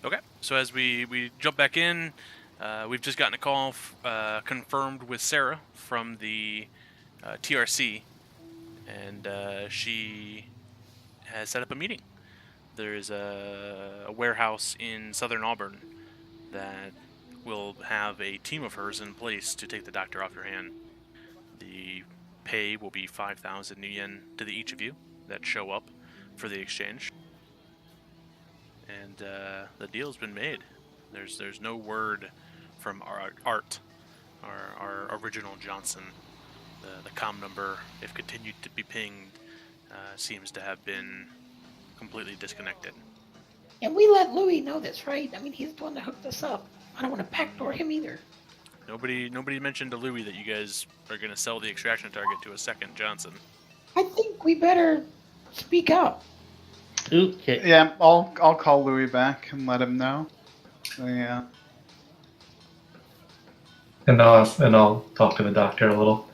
Okay, so as we jump back in, we've just gotten a call confirmed with Sarah from the TRC, and she has set up a meeting. There's a warehouse in southern Auburn that will have a team of hers in place to take the doctor off your hand. The pay will be 5,000 new yen to each of you that show up for the exchange, and the deal's been made. There's no word from Art, our original Johnson. The comm number, if continued to be pinged, seems to have been completely disconnected. And we let Louis know this, right? I mean, he's the one that hooked us up. I don't want to backdoor him either. Nobody mentioned to Louis that you guys are going to sell the extraction target to a second Johnson. I think we better speak up. Okay. Yeah, I'll call Louis back and let him know. Yeah. And I'll talk to the doctor a little.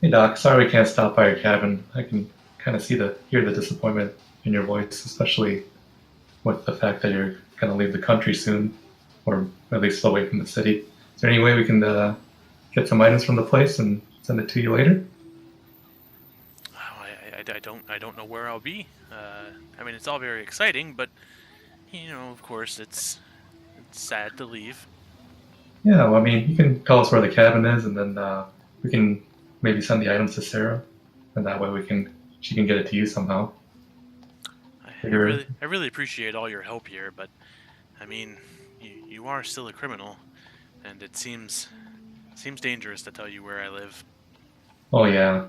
Hey doc, sorry we can't stop by your cabin. I can kind of hear the disappointment in your voice, especially with the fact that you're gonna leave the country soon, or at least away from the city. Is there any way we can get some items from the place and send it to you later? I don't know where I'll be. I mean, it's all very exciting, but of course, it's sad to leave. Yeah, well, I mean, you can tell us where the cabin is, and then we can maybe send the items to Sarah, and that way she can get it to you somehow. I really appreciate all your help here, but I mean, you are still a criminal, and it seems dangerous to tell you where I live. Oh yeah,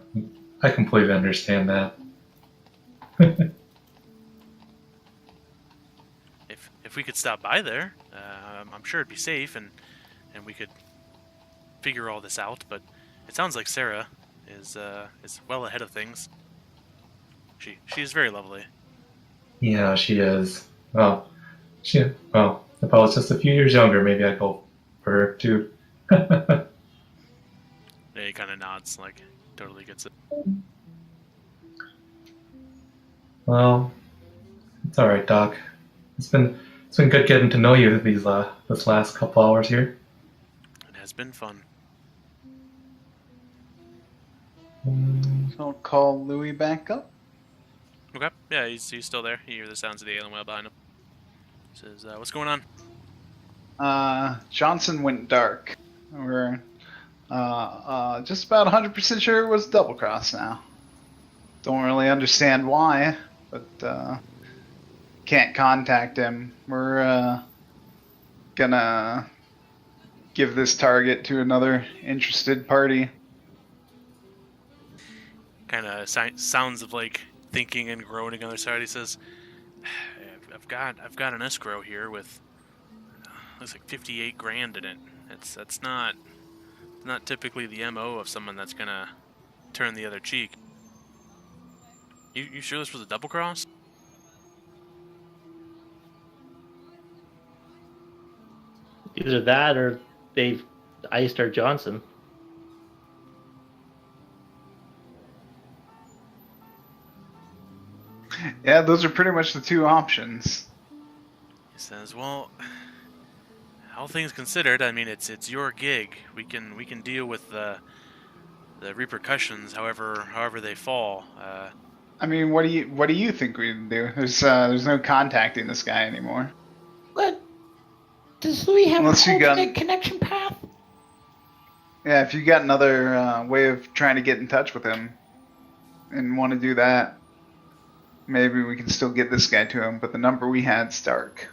I completely understand that. If we could stop by there, I'm sure it'd be safe, and we could figure all this out. But it sounds like Sarah is well ahead of things. She is very lovely. Yeah, she is. Well, if I was just a few years younger, maybe I'd go for her too. Yeah, he kind of nods, like totally gets it. Well, it's all right, Doc. It's been good getting to know you this last couple hours here. It has been fun. I'll call Louis back up. Okay, yeah, he's still there. You hear the sounds of the alien whale behind him. He says, "What's going on?" Johnson went dark. We're just about 100% sure it was double cross now. Don't really understand why, but can't contact him. We're gonna give this target to another interested party. Kind of sounds of like thinking and groaning on the side. He says, I've got an escrow here with looks like 58 grand in it. That's not typically the MO of someone that's gonna turn the other cheek. You sure this was a double cross? Either that or they've iced our Johnson. Yeah, those are pretty much the two options. He says, "Well, all things considered, I mean it's your gig. We can deal with the repercussions however they fall." I mean, what do you think we can do? There's no contacting this guy anymore. But does Louis have Unless an you got- alternate connection path? Yeah, if you got another way of trying to get in touch with him and want to do that, maybe we can still get this guy to him. But the number we had's dark.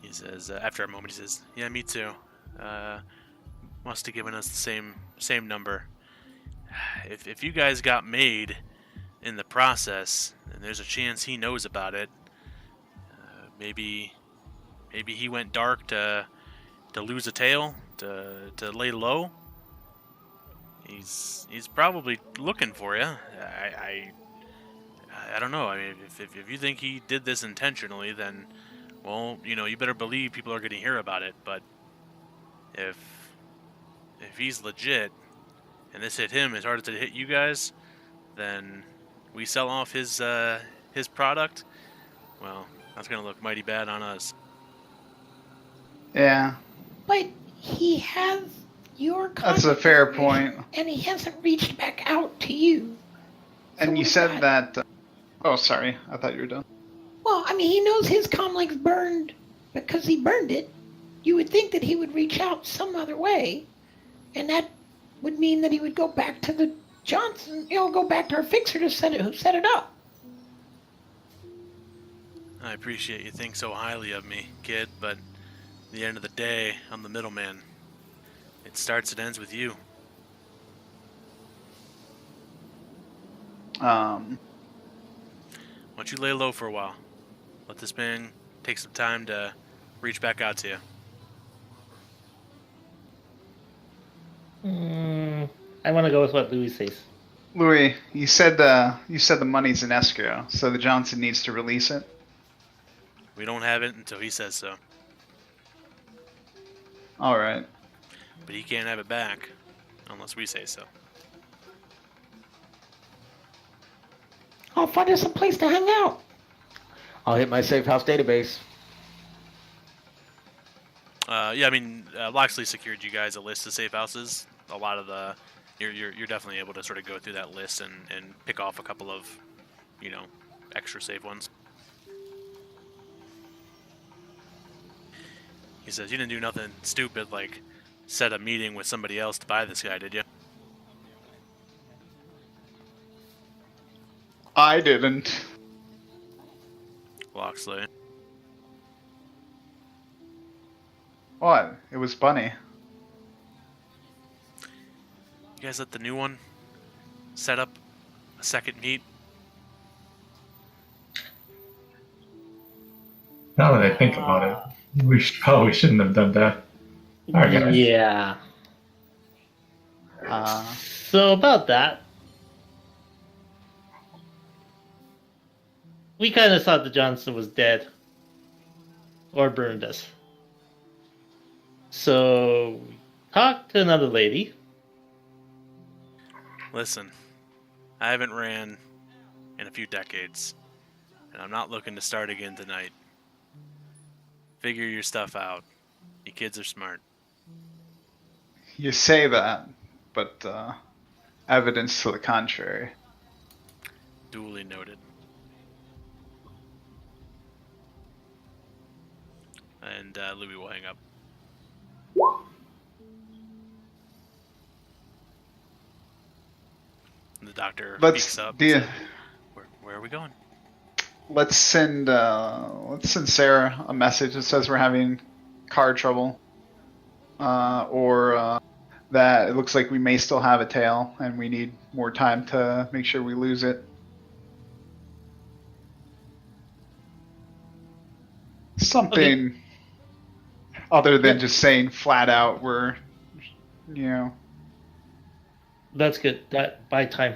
He says, after a moment, he says, "Yeah, me too. Must have given us the same number. If you guys got made in the process, and there's a chance he knows about it, maybe he went dark to lose a tail, to lay low. He's probably looking for you. I don't know. I mean, if you think he did this intentionally, then, well, you better believe people are going to hear about it. But if he's legit, and this hit him as hard as it hit you guys, then we sell off his product. Well, that's going to look mighty bad on us." Yeah, But he has your that's a contact fair information, point. and he hasn't reached back out to you. So And you we've said got- that. Oh, sorry. I thought you were done. Well, I mean, he knows his comlink's burned because he burned it. You would think that he would reach out some other way, and that would mean that he would go back to the Johnson, go back to our fixer to who set it up. I appreciate you think so highly of me, kid, but at the end of the day, I'm the middleman. It starts and ends with you. Why don't you lay low for a while? Let this man take some time to reach back out to you. I want to go with what Louis says. Louis, you said the money's in escrow, so the Johnson needs to release it. We don't have it until he says so. All right. But he can't have it back unless we say so. I'll find us a place to hang out. I'll hit my safe house database. Yeah, I mean, Loxley secured you guys a list of safe houses. A lot of the, you're definitely able to sort of go through that list and pick off a couple of, extra safe ones. He says you didn't do nothing stupid like set a meeting with somebody else to buy this guy, did you? I didn't. Loxley. What? It was Bunny. You guys let the new one set up a second meet? Now that I think about it, we probably shouldn't have done that. All right, guys. Yeah. Uh, So about that, we kind of thought the Johnson was dead or burned us. So we talked to another lady. Listen, I haven't ran in a few decades, and I'm not looking to start again tonight. Figure your stuff out. You kids are smart. you say that, but evidence to the contrary. Duly noted. And Louis will hang up. And the doctor Let's peeks up. do. Where are we going? Let's send Sarah a message that says we're having car trouble, or that it looks like we may still have a tail and we need more time to make sure we lose it. Something other than just saying flat out we're, That's good. That by time.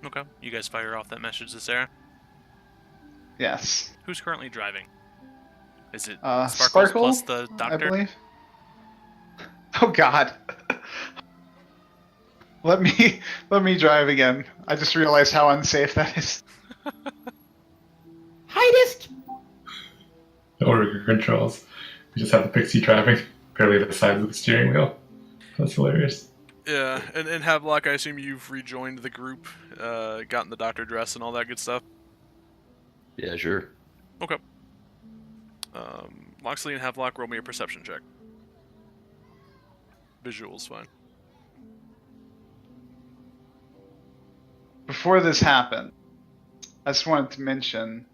Okay. You guys fire off that message to Sarah. Yes. Who's currently driving? Is it Sparkles Sparkle, plus the I doctor? believe. Oh God. Let me drive again. I just realized how unsafe that is. Heightest. No rigor controls. We just have the pixie driving barely the size of the steering wheel. That's hilarious. Yeah, and Havelock, I assume you've rejoined the group, gotten the doctor dress and all that good stuff. Yeah, sure. Okay. Loxley and Havelock, roll me a perception check. Visual's fine. Before this happened, I just wanted to mention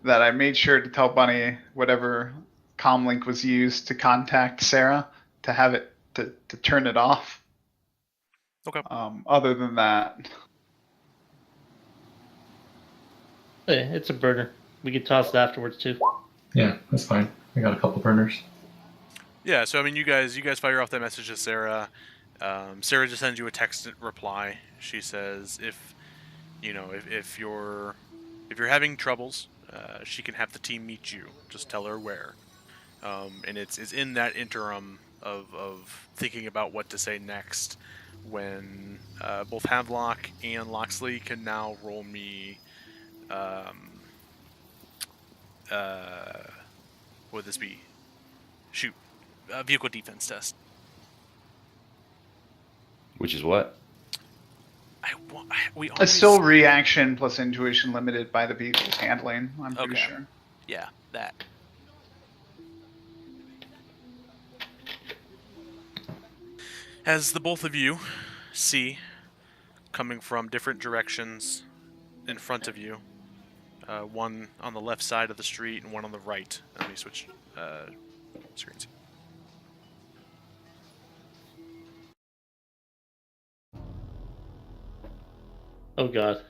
that I made sure to tell Bunny whatever comlink was used to contact Sarah to have it to turn it off. Okay. Other than that, Hey, it's a burner. We could toss it afterwards too. Yeah, that's fine. I got a couple burners. Yeah, so I mean, you guys fire off that message to Sarah. Sarah just sends you a text reply. She says if you're having troubles, she can have the team meet you. Just tell her where. And it's in that interim of thinking about what to say next when both Havelock and Loxley can now roll me Would this be? Shoot. Vehicle defense test. Which is what? We It's still reaction plus intuition limited by the vehicle's handling, I'm pretty Okay. sure. Yeah, that. As the both of you see, coming from different directions in front of you, one on the left side of the street and one on the right. Let me switch screens. Oh god.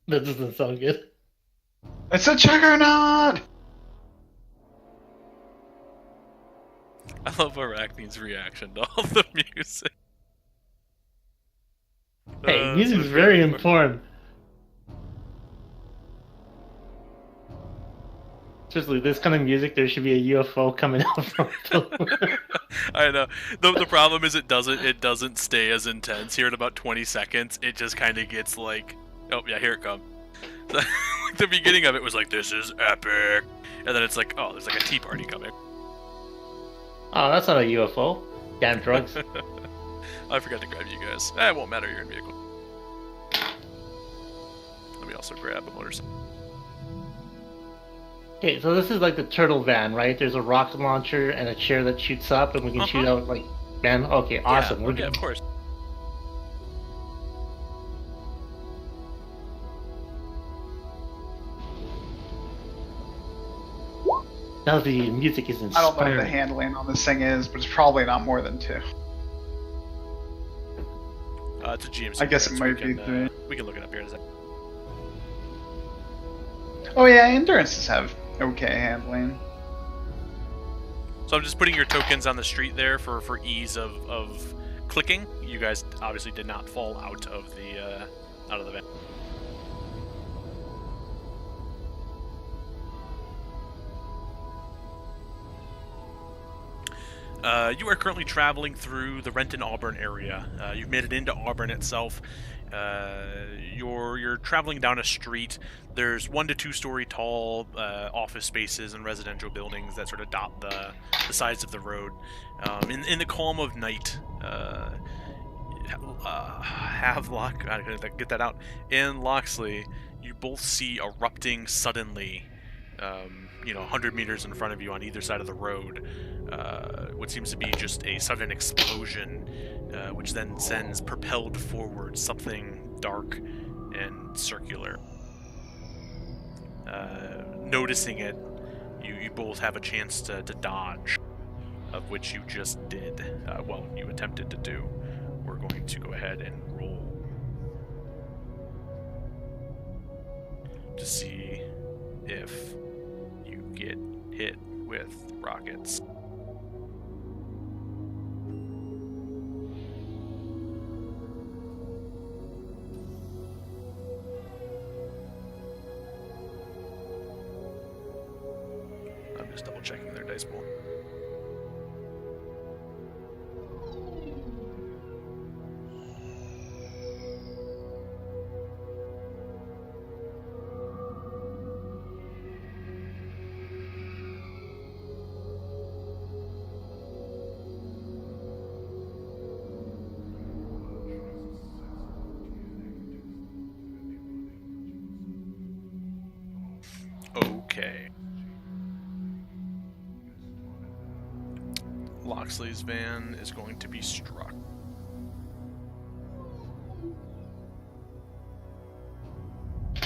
That doesn't sound good. It's a juggernaut! I love Arachne's reaction to all the music. Hey, music's very important. Especially this kind of music, there should be a UFO coming out from it. I know. The problem is it doesn't stay as intense. Here in about 20 seconds, it just kind of gets like, oh yeah, here it comes. So, the beginning of it was like, this is epic, and then it's like, oh, there's like a tea party coming. Oh, that's not a UFO. Damn drugs. I forgot to grab you guys. It won't matter. You're in vehicle. Let me also grab a motorcycle. Okay, so this is like the turtle van, right? There's a rocket launcher and a chair that shoots up, and we can shoot out like van. Okay, awesome. Yeah, We're yeah, good. of course. Now the music is I don't know what the inspiring. handling on this thing is, but it's probably not more than 2. It's a GMC. I guess it so might we be can, 3. We can look it up here in a second. Oh yeah, endurances have okay handling. So I'm just putting your tokens on the street there for ease of clicking. You guys obviously did not fall out of the van. You are currently traveling through the Renton Auburn area. You've made it into Auburn itself. You're traveling down a street. There's 1 to 2 story tall office spaces and residential buildings that sort of dot the sides of the road. In the calm of night, Havelock, I gotta get that out. And Loxley, you both see erupting suddenly. 100 meters in front of you on either side of the road, what seems to be just a sudden explosion, which then sends propelled forward something dark and circular. Noticing it, you both have a chance to dodge, of which you just did. You attempted to do. We're going to go ahead and roll to see if you get hit with rockets. I'm just double checking their dice pool. Okay. Loxley's van is going to be struck.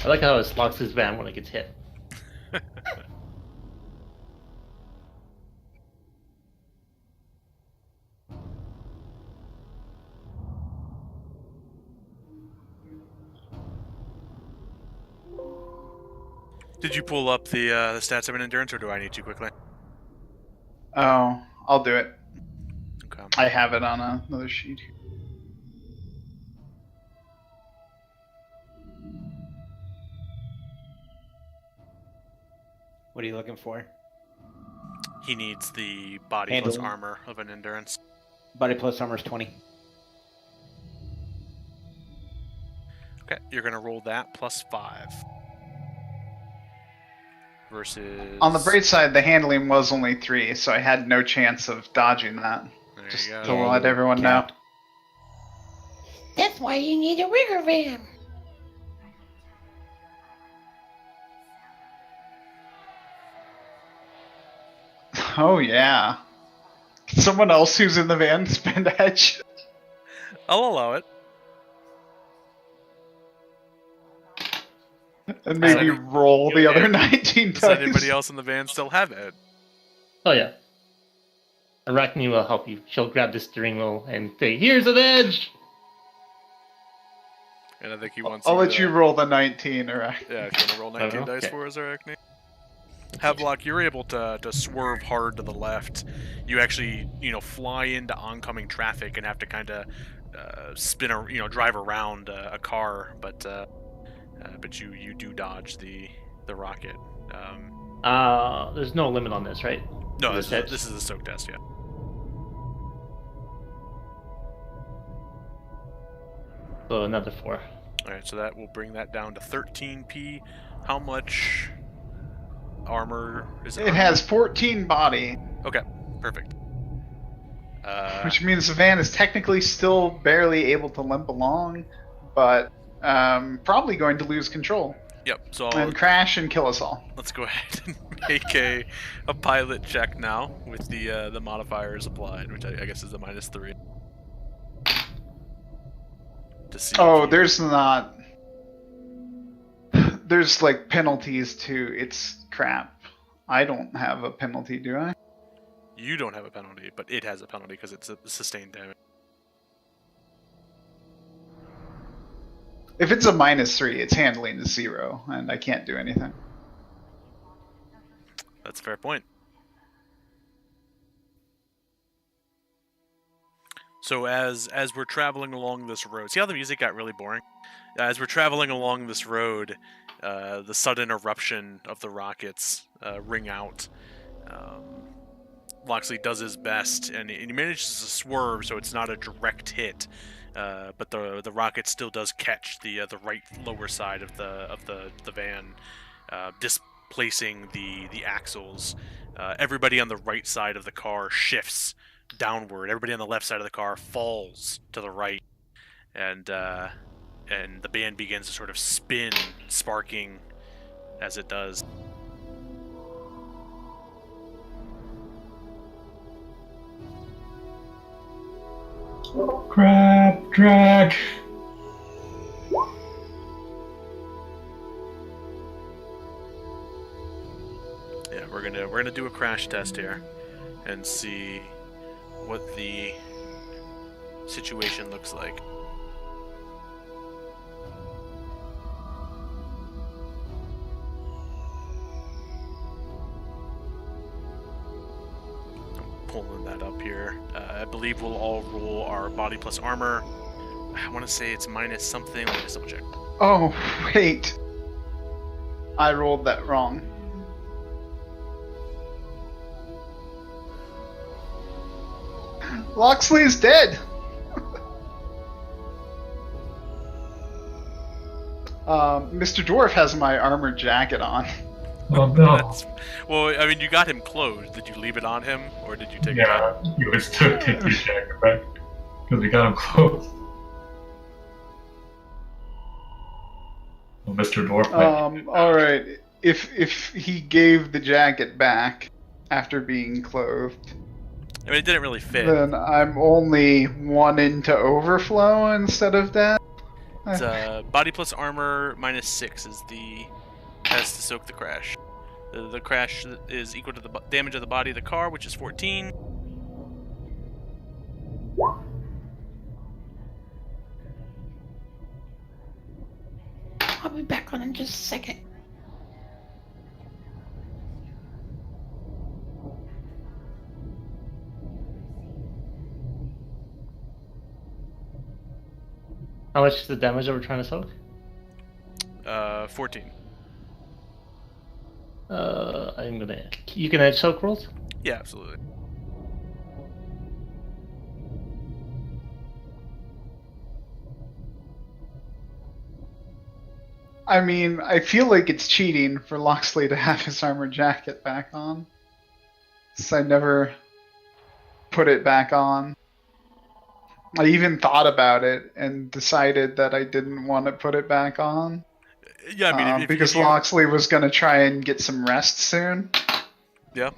I like how it locks his van when it gets hit. Did you pull up the stats of an endurance, or do I need to quickly? Oh, I'll do it. Okay. I have it on another sheet here. What are you looking for? He needs the body Handle. plus armor of an endurance. Body plus armor is 20. Okay, you're gonna roll that plus 5. versus... On the bright side, the handling was only 3, so I had no chance of dodging that. There Just you to go. let everyone know. That's why you need a rigger van. Oh yeah. Can someone else who's in the van spend edge? I'll allow it. And maybe Does roll the other 19 Does dice. anybody else in the van still have it? Oh yeah. Arachne will help you. She'll grab the steering wheel and say, "Here's an edge." And I think he wants I'll let to... you roll the 19, alright. Yeah, if you want to roll 19 dice Okay. for us, Arachne. Havelock, you're able to swerve hard to the left. You actually, fly into oncoming traffic and have to kind of spin, drive around a car, but you do dodge the rocket. There's no limit on this, right? No, This this is a soak test, yeah. So another 4. All right, so that will bring that down to 13p. How much armor is it? It has 14 body, Okay, perfect. which means the van is technically still barely able to limp along, but probably going to lose control Yep. So and crash and kill us all. let's go ahead and make a pilot check now with the modifiers applied, which I guess is a -3. To see. Oh, there's not. There's like penalties to its crap. I don't have a penalty, do I? You don't have a penalty, but it has a penalty because it's a sustained damage. If it's a -3, its handling is 0, and I can't do anything. That's a fair point. So as we're traveling along this road, see how the music got really boring? As we're traveling along this road, the sudden eruption of the rockets ring out. Loxley does his best, and he manages to swerve, so it's not a direct hit. But the rocket still does catch the right lower side of the van, displacing the axles. Everybody on the right side of the car shifts downward. Everybody on the left side of the car falls to the right, and the band begins to sort of spin, sparking as it does. Crap, drag. Yeah, we're gonna do a crash test here and see what the situation looks like. I'm pulling that up here. I believe we'll all roll our body plus armor. I want to say it's minus something. Let me just double check. Oh, wait. I rolled that wrong. Loxley's dead! Mr. Dwarf has my armored jacket on. Oh no. Well, I mean, you got him clothed. Did you leave it on him, or did you take it? Yeah, you always took your jacket back because we got him close. Well, Mr. Dwarf might Alright. If he gave the jacket back after being clothed, I mean, it didn't really fit. then I'm only 1 into overflow instead of that. It's body plus armor minus 6 is the test to soak the crash. The crash is equal to the damage of the body of the car, which is 14. I'll be back on in just a second. How much is the damage that we're trying to soak? 14. I'm gonna. You can edge soak rolls? Yeah, absolutely. I mean, I feel like it's cheating for Loxley to have his armor jacket back on. Since I never put it back on. I even thought about it and decided that I didn't want to put it back on. Yeah, I mean, because Loxley was going to try and get some rest soon. Yeah.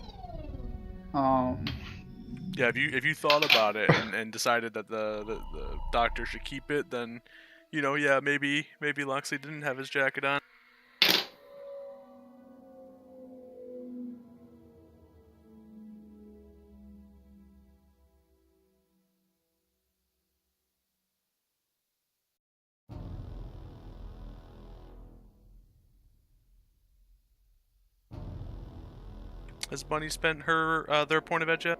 Yeah, if you thought about it and decided that the doctor should keep it, then, maybe Loxley didn't have his jacket on. Has Bunny spent their point of edge yet?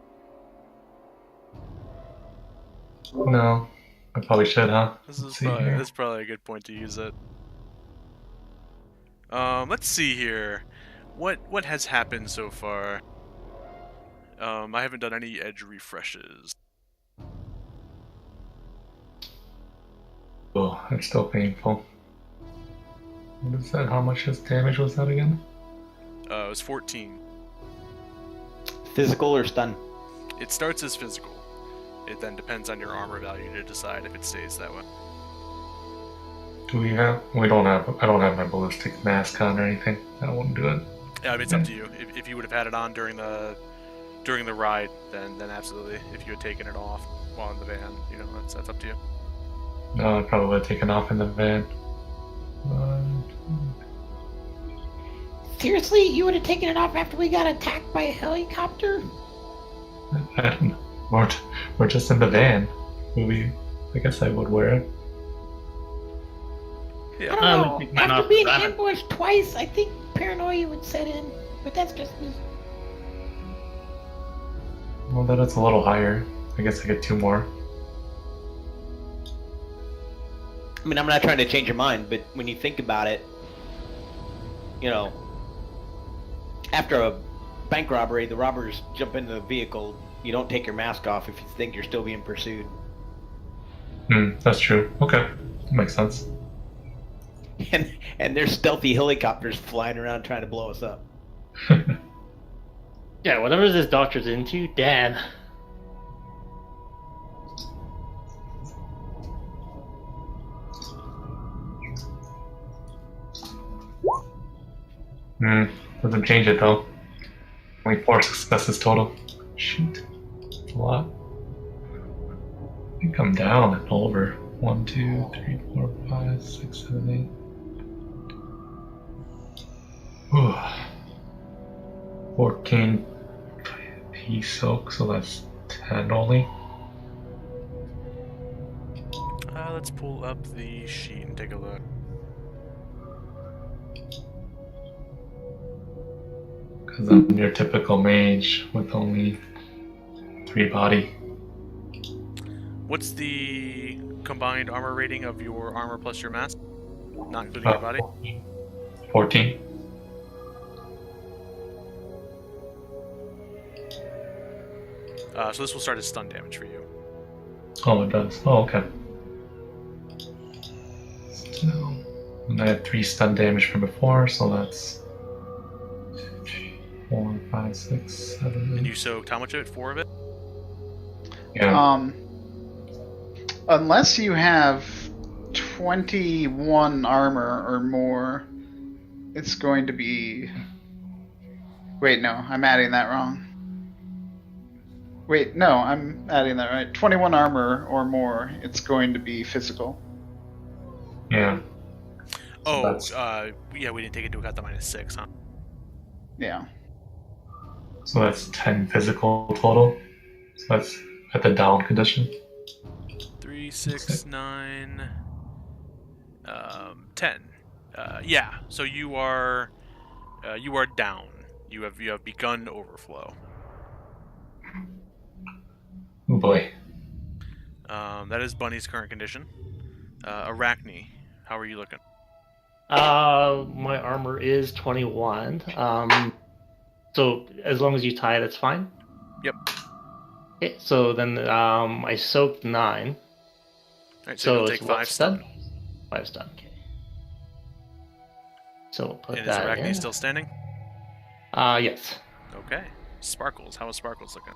No, I probably should, huh? This is probably a good point to use it. Let's see here. What has happened so far? I haven't done any edge refreshes. Oh, it's still painful. What is that? How much his damage was that again? It was 14. Physical or stun? It starts as physical. It then depends on your armor value to decide if it stays that way. Do we have? I don't have my ballistic mask on or anything. I wouldn't do it. Yeah, I mean, it's up to you. If you would have had it on during the ride, then absolutely. If you had taken it off while in the van, that's up to you. No, I probably would have taken off in the van. Seriously, you would have taken it off after we got attacked by a helicopter? I don't know. We're just in the van. I guess I would wear it. Yeah. I don't know. After being ambushed twice, I think paranoia would set in. But that's just me. Well, then it's a little higher. I guess I get 2 more. I mean, I'm not trying to change your mind, but when you think about it, after a bank robbery, the robbers jump into the vehicle. You don't take your mask off if you think you're still being pursued. That's true. Okay, that makes sense. And there's stealthy helicopters flying around trying to blow us up. Yeah, whatever this doctor's into, damn. Doesn't change it though. Only 4 successes total. Shoot. That's a lot. I think I'm down and over. 1, 2, 3, 4, 5, 6, 7, 8. Whew. 14 P soak, so that's 10 only. Let's pull up the sheet and take a look. Because I'm your typical mage with only 3 body. What's the combined armor rating of your armor plus your mask? Not including your body? 14. So this will start as stun damage for you. Oh, it does. Oh, okay. So, and I have 3 stun damage from before, so that's 4, 5, 6, 7. And you soaked how much of it? 4 of it? Yeah. Unless you have 21 armor or more, it's going to be... Wait, no, I'm adding that wrong. Wait, no, I'm adding that right. 21 armor or more, it's going to be physical. Yeah. Oh, yeah, we didn't take into account the -6, huh? Yeah. So that's 10 physical total. So that's at the down condition. 3, 6, 9, 10. Yeah. So you are down. You have begun overflow. Oh boy. That is Bunny's current condition. Arachne, how are you looking? My armor is 21. So as long as you tie it, it's fine. Yep. Okay, so then I soaked 9. Alright, so you'll it's take what 5 stun. 5 stun. Okay. So we'll put And is that Arachne in. still standing? Yes. Okay. Sparkles. How is Sparkles looking?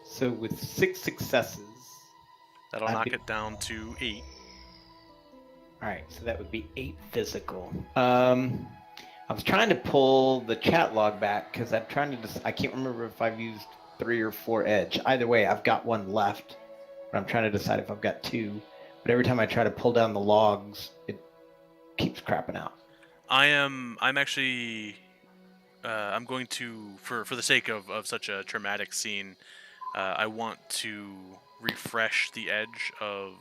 So with 6 successes, That'll I'd knock be- it down to 8. all right. So that would be 8 physical. I was trying to pull the chat log back because I'm trying to. I can't remember if I've used 3 or 4 edge. Either way, I've got 1 left, but I'm trying to decide if I've got 2. But every time I try to pull down the logs, it keeps crapping out. I'm actually I'm going to, for the sake of such a traumatic scene, I want to refresh the edge of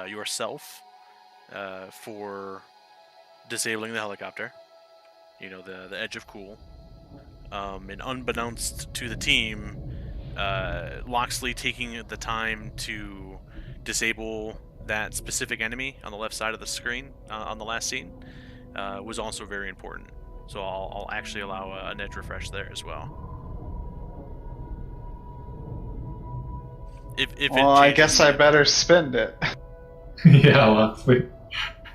yourself for disabling the helicopter. You know, the edge of cool. And unbeknownst to the team, Loxley taking the time to disable that specific enemy on the left side of the screen on the last scene was also very important. So I'll actually allow an edge refresh there as well. If Well, I guess I better spend it. Yeah, Loxley.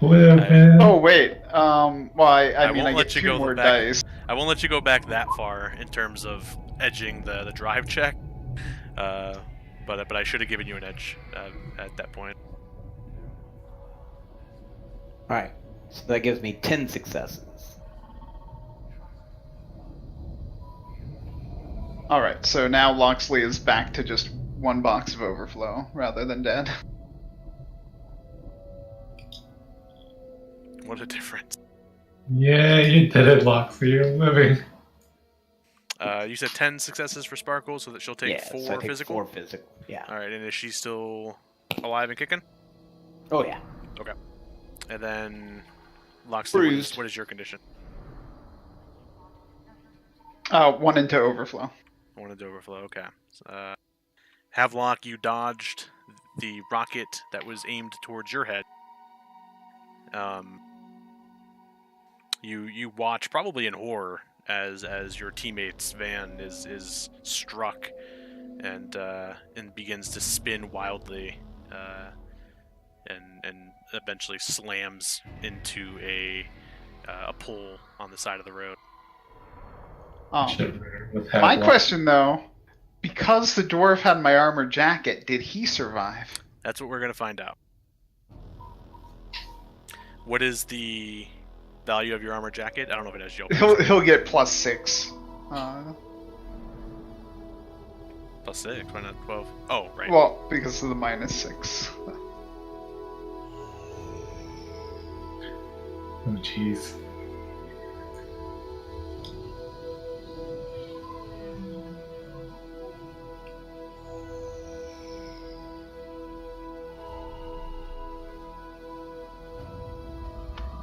Live, man. Oh wait. Well, I mean, won't I let get you 2 go more back. dice. I won't let you go back that far in terms of edging the drive check, but I should have given you an edge at that point. All right. So that gives me 10 successes. All right. So now Loxley is back to just 1 box of overflow rather than dead. What a difference. Yeah, you did it, Loxley. You're living. You said 10 successes for Sparkle, so that she'll take Yeah, 4 so I take physical. 4 physical. Yeah. All right, and is she still alive and kicking? Oh yeah. Okay. And then Loxley, Bruised. what is your condition? 1 into overflow. One into overflow. Okay. Havelock, you dodged the rocket that was aimed towards your head. You watch, probably in horror, as your teammate's van is struck and begins to spin wildly, and eventually slams into a pole on the side of the road. Shiver with My Havelock. question though, because the dwarf had my armor jacket, did he survive? That's what we're gonna find out. What is the value of your armor jacket? I don't know if it has yellow. He'll get +6. Plus 6. Why not 12? Oh, right. Well, because of the -6. Oh, jeez.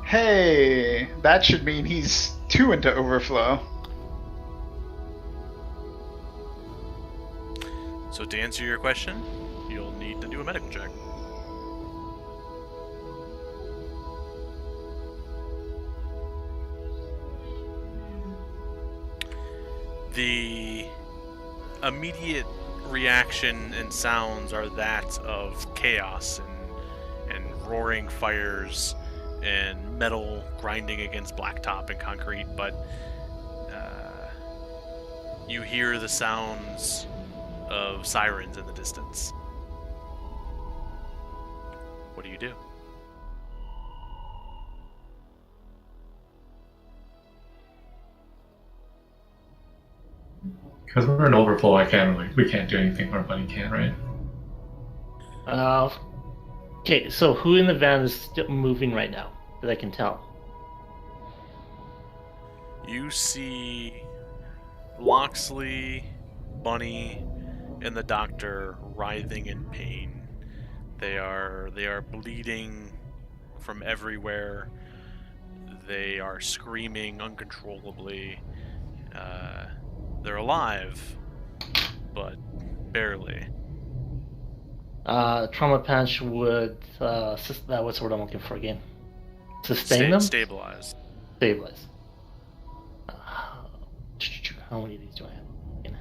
Hey, that should mean he's 2 into overflow. So to answer your question, you'll need to do a medical check. The immediate reaction and sounds are that of chaos and roaring fires and metal grinding against blacktop and concrete, but you hear the sounds of sirens in the distance. What do you do? Because we're in overflow, we can't do anything. Our buddy can, right? Okay, so who in the van is still moving right now that I can tell? You see Loxley, Bunny, and the doctor writhing in pain. They are bleeding from everywhere. They are screaming uncontrollably. They're alive, but barely. Trauma punch would what's the word I'm looking for again? Sustain them? Stabilize. Stabilize. How many of these do I have? Again?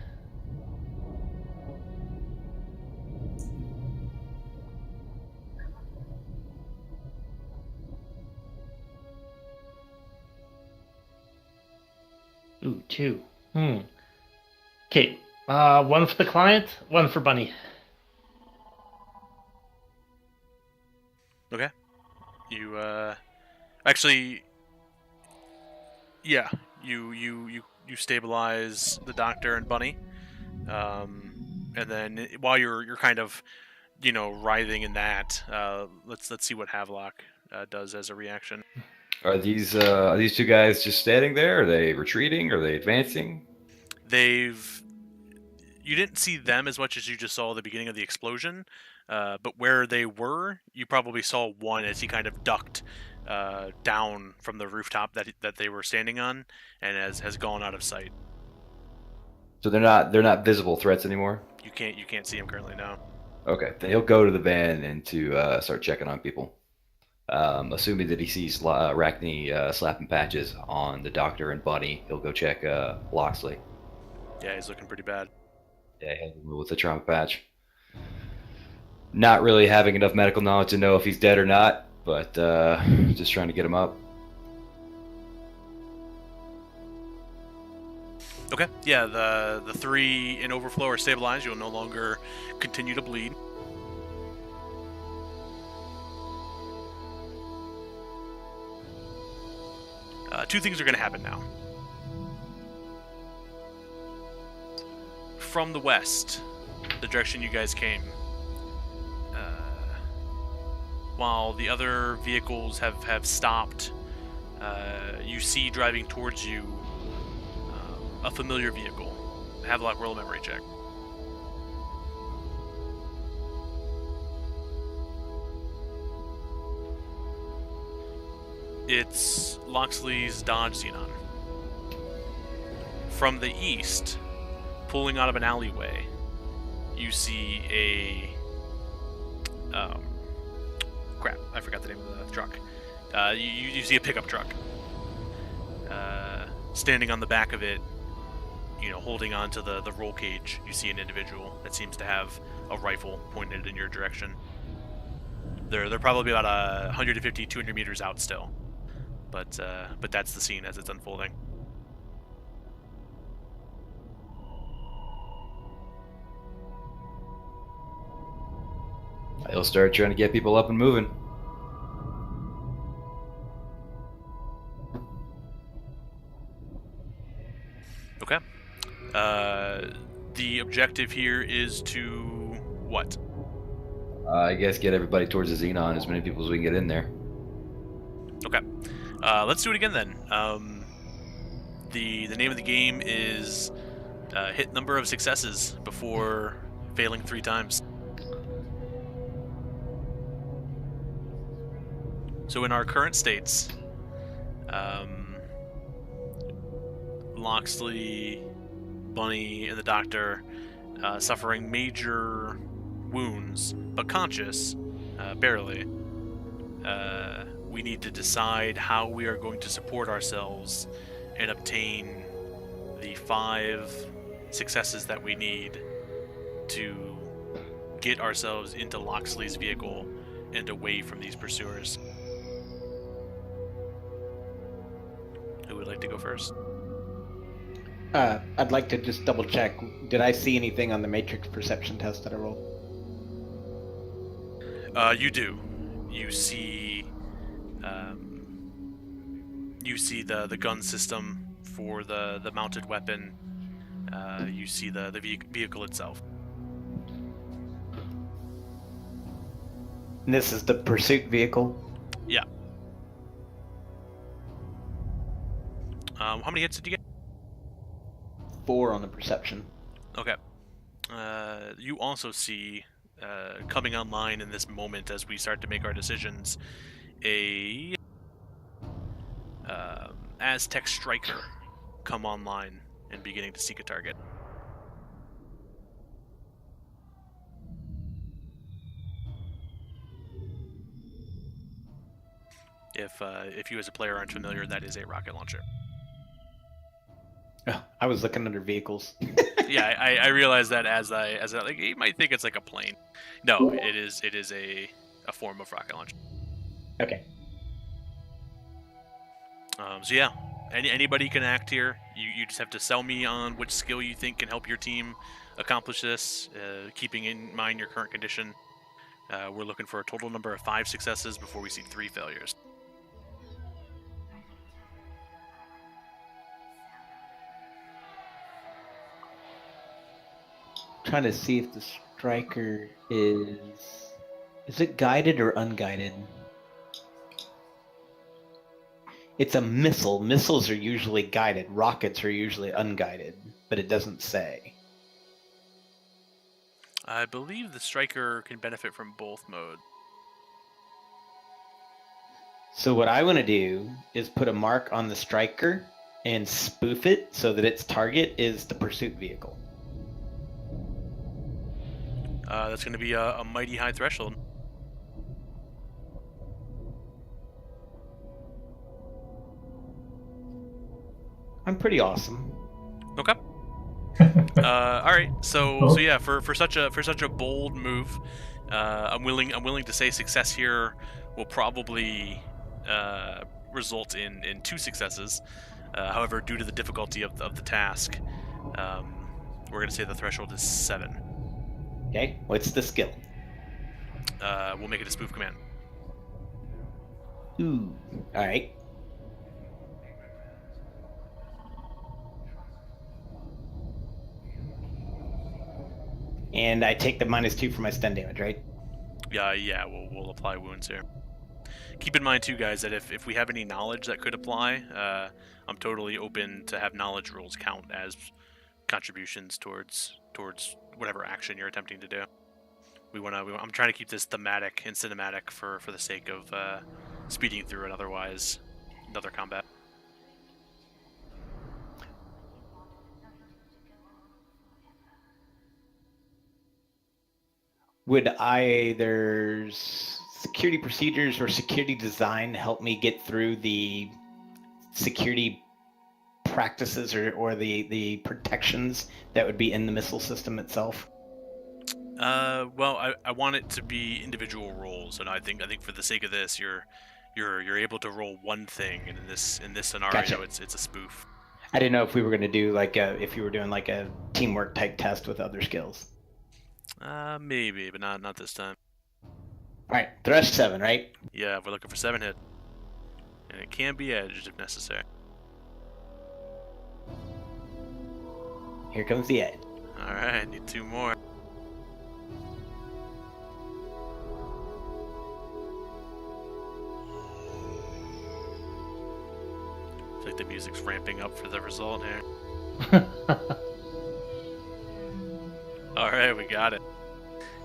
Ooh, 2. Okay. One for the client, one for Bunny. Okay. You actually, yeah. You stabilize the doctor and Bunny, and then while you're kind of writhing in that, let's see what Havelock does as a reaction. Are these two guys just standing there? Are they retreating? Are they advancing? You didn't see them as much as you just saw the beginning of the explosion, but where they were, you probably saw one as he kind of ducked down from the rooftop that they were standing on, and has gone out of sight. So they're not visible threats anymore. You can't see him currently now. Okay, then he'll go to the van and to start checking on people. Assuming that he sees Arachne slapping patches on the doctor and Bunny, he'll go check Loxley. Yeah, he's looking pretty bad. Yeah, with the trauma patch. Not really having enough medical knowledge to know if he's dead or not, but just trying to get him up. Okay, yeah, the 3 in overflow are stabilized. You'll no longer continue to bleed. Two things are going to happen now. From the west, the direction you guys came, while the other vehicles have stopped, you see driving towards you a familiar vehicle. Havelock, roll a memory check. It's Loxley's Dodge Xenon. From the east, pulling out of an alleyway, you see a... crap, I forgot the name of the truck. You see a pickup truck. Standing on the back of it, holding onto the roll cage, you see an individual that seems to have a rifle pointed in your direction. They're probably about 150, 200 meters out still. But that's the scene as it's unfolding. He'll start trying to get people up and moving. Okay. The objective here is to what? I guess get everybody towards the Xenon, as many people as we can get in there. Okay. Let's do it again then. The name of the game is hit number of successes before failing 3 times. So in our current states, Loxley, Bunny, and the doctor suffering major wounds, but conscious, barely. We need to decide how we are going to support ourselves and obtain the 5 successes that we need to get ourselves into Loxley's vehicle and away from these pursuers. Who would like to go first? I'd like to just double check. Did I see anything on the matrix perception test that I rolled? You do. You see the gun system for the mounted weapon. You see the vehicle itself. And this is the pursuit vehicle? Yeah. How many hits did you get? 4 on the perception. Okay. You also see, coming online in this moment as we start to make our decisions, a Aztec Striker come online and beginning to seek a target. If you as a player aren't familiar, that is a rocket launcher. Oh, I was looking under vehicles. Yeah, I realized that as I like, you might think it's like a plane. No, it is a form of rocket launcher. Okay. So yeah, Anybody can act here. You just have to sell me on which skill you think can help your team accomplish this, keeping in mind your current condition. We're looking for a total number of 5 successes before we see 3 failures. Trying to see if the striker is it guided or unguided? It's a missile. Missiles are usually guided. Rockets are usually unguided, but it doesn't say. I believe the striker can benefit from both modes. So what I want to do is put a mark on the striker and spoof it so that its target is the pursuit vehicle. That's going to be a mighty high threshold. I'm pretty awesome. Okay. All right. So yeah, for such a bold move, I'm willing to say success here will probably result in 2 successes. However, due to the difficulty of the task, we're going to say the threshold is 7. Okay, what's the skill? We'll make it a spoof command. Ooh, all right. And I take the -2 for my stun damage, right? Yeah, we'll apply wounds here. Keep in mind too, guys, that if we have any knowledge that could apply, I'm totally open to have knowledge rolls count as contributions towards whatever action you're attempting to do. I'm trying to keep this thematic and cinematic for the sake of speeding through it. Otherwise, another combat. Would either security procedures or security design help me get through the security practices or the protections that would be in the missile system itself? Well, I want it to be individual rolls, and I think for the sake of this, you're able to roll one thing, and in this scenario, Gotcha. it's a spoof. I didn't know if we were going to do if you were doing like a teamwork type test with other skills. Maybe, but not this time. All right, thrust 7, right? Yeah, we're looking for 7 hit, and it can be edged if necessary. Here comes the edge. All right, need 2 more. I feel like the music's ramping up for the result here. All right, we got it.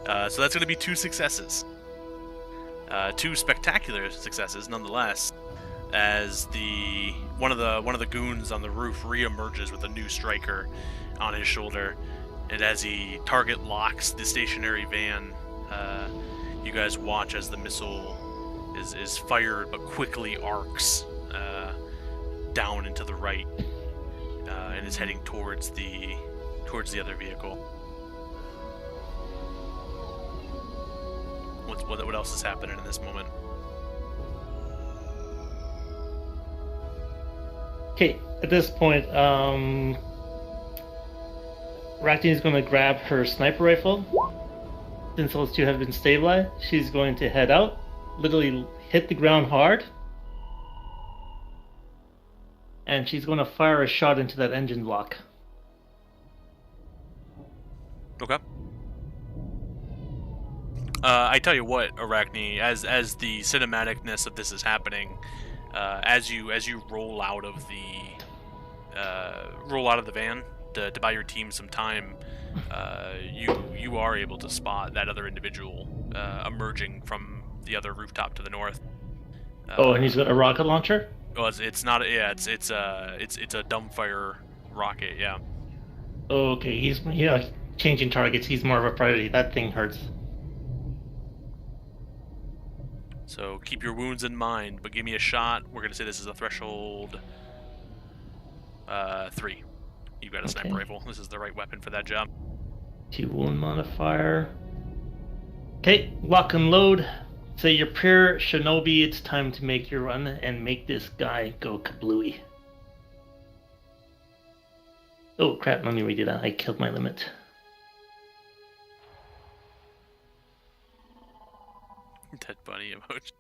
So that's going to be 2 successes. 2 spectacular successes, nonetheless, as one of the goons on the roof reemerges with a new striker on his shoulder, and as he target locks the stationary van, you guys watch as the missile is fired but quickly arcs down and to the right, and is heading towards the other vehicle. What else is happening in this moment? Okay, at this point, Racting is going to grab her sniper rifle. Since those 2 have been stabilized, she's going to head out, literally hit the ground hard, and she's going to fire a shot into that engine block. Okay. I tell you what, Arachne, as the cinematicness of this is happening, as you roll out of the van to buy your team some time, you are able to spot that other individual emerging from the other rooftop to the north. And he's got a rocket launcher? Well, it's not. Yeah, it's a dumbfire rocket. Yeah. Okay, he's changing targets. He's more of a priority. That thing hurts. So keep your wounds in mind, but give me a shot. We're gonna say this is a threshold 3. You've got a sniper rifle. This is the right weapon for that job. 2 wound modifier. Okay, lock and load. Say your prayer, Shinobi. It's time to make your run and make this guy go kablooey. Oh crap, let me redo that. I killed my limit. Dead bunny emoji.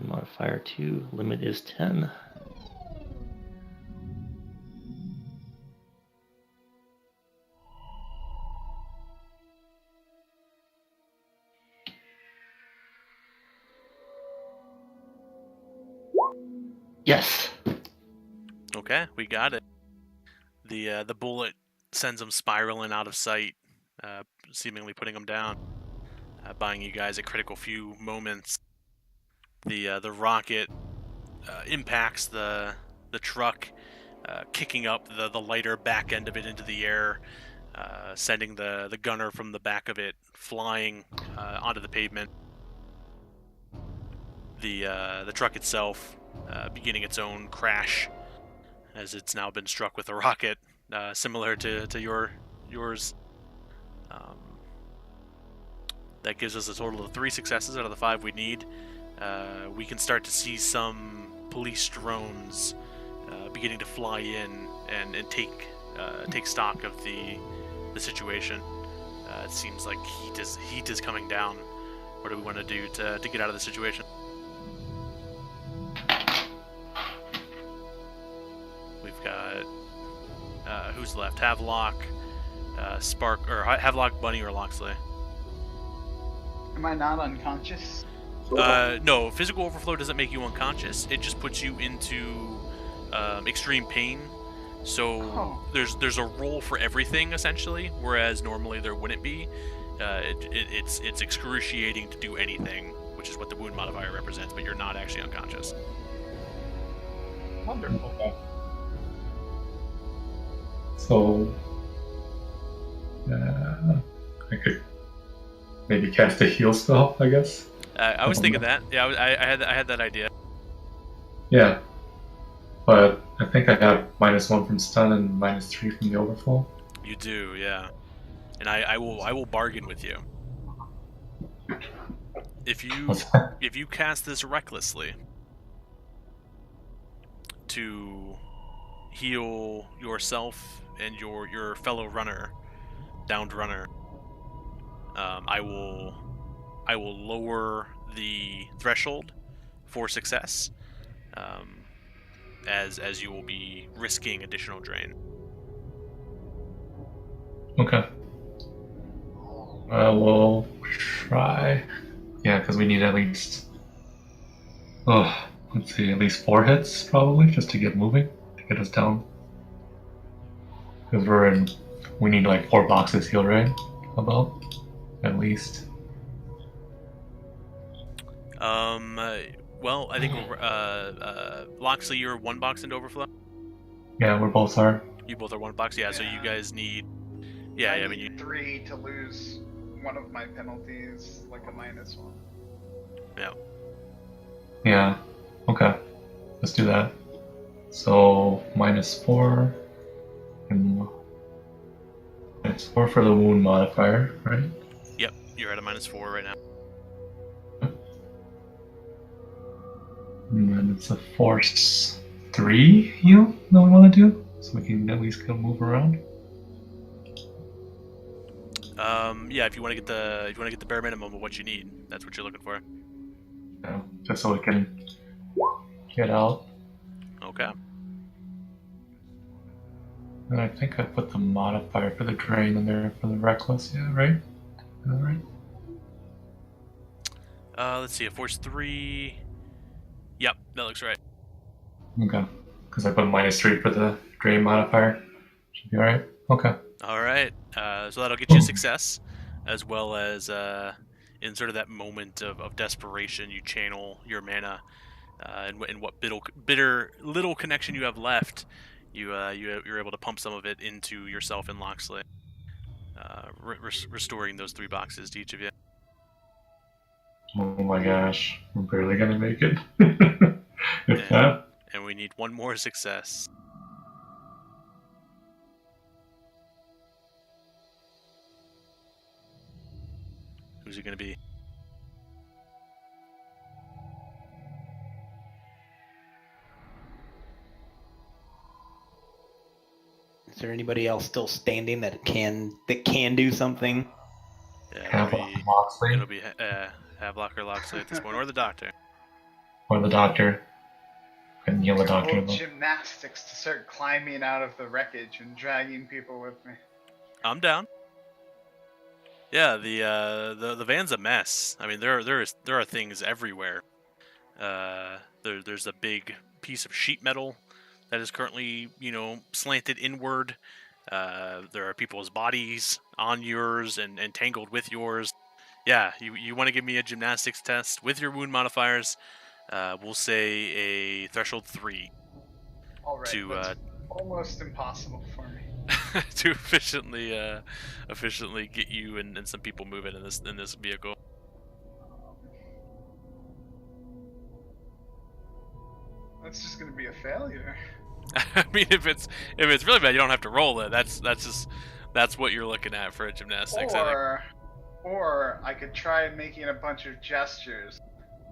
Modifier 2, limit is 10. Yes. Okay, we got it. The bullet sends him spiraling out of sight, seemingly putting him down, buying you guys a critical few moments. The rocket impacts the truck, kicking up the lighter back end of it into the air, sending the gunner from the back of it flying onto the pavement. The truck itself beginning its own crash as it's now been struck with a rocket, similar to yours. Um, that gives us a total of 3 successes out of the 5 we need. We can start to see some police drones beginning to fly in and take stock of the situation. It seems like heat is coming down. What do we want to do to get out of the situation? We've got who's left? Havelock, Spark, or Havelock, Bunny, or Loxley? Am I not unconscious? No, physical overflow doesn't make you unconscious. It just puts you into extreme pain. So there's a roll for everything essentially, whereas normally there wouldn't be. It's excruciating to do anything, which is what the wound modifier represents. But you're not actually unconscious. Wonderful. So, I could maybe cast a heal spell, I guess. I was thinking that. Yeah, I had that idea. Yeah, but I think I have -1 from stun and -3 from the overflow. You do, yeah. And I will bargain with you. If you cast this recklessly to heal yourself and your fellow runner, downed runner, I will lower the threshold for success, as you will be risking additional drain. Okay. I will try. Yeah, because we need at least. Let's see, at least 4 hits probably just to get moving, to get us down. Because we need like 4 boxes healed, right? About at least. Well, I think Loxley, you're 1 box into overflow. Yeah, we're both are. You both are 1 box. Yeah, so you guys need. Yeah, I mean, you 3 to lose one of my penalties, like a -1. Yeah. Yeah. Okay. Let's do that. So -4 and -4 for the wound modifier, right? Yep, you're at a -4 right now. And then it's a force 3 heal that we want to do, so we can at least go move around. Yeah, if you want to get the bare minimum of what you need, that's what you're looking for. Yeah, just so we can get out. Okay. And I think I put the modifier for the drain in there for the reckless. Yeah, right. All right. Let's see, a force 3. Yep, that looks right. Okay. Because I put -3 for the drain modifier. Should be all right. Okay. All right. So that'll get you a success, as well as in sort of that moment of desperation, you channel your mana, and what bitter little connection you have left, you're able to pump some of it into yourself and Loxley, restoring those 3 boxes to each of you. Oh my gosh, we're barely gonna make it. If that. And we need 1 more success. Who's it gonna be? Is there anybody else still standing that can do something? Yeah, Moxley it'll be Havelock or Loxley at this point, or the doctor. or the doctor. And heal the doctor. Well, gymnastics to start climbing out of the wreckage and dragging people with me. I'm down. Yeah, the van's a mess. I mean, there are things everywhere. There's a big piece of sheet metal that is currently, slanted inward. There are people's bodies on yours and tangled with yours. Yeah, you want to give me a gymnastics test with your wound modifiers. We'll say a threshold 3 All right, to that's almost impossible for me. to efficiently get you and some people moving in this vehicle. That's just gonna be a failure. I mean, if it's really bad, you don't have to roll it. That's what you're looking at for a gymnastics. Or I could try making a bunch of gestures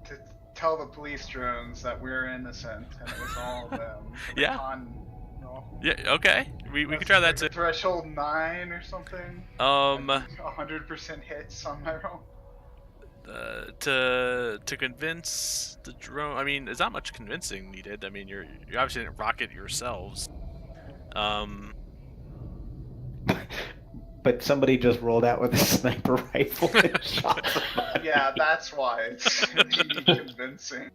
to tell the police drones that we're innocent and it was all them. Yeah. Yeah. Okay. We could try that too. Threshold 9 or something. 100% hits on my roll. To convince the drone. I mean, there's not much convincing needed. I mean, you obviously didn't rock it yourselves. But somebody just rolled out with a sniper rifle and shot somebody. Yeah, that's why it's convincing.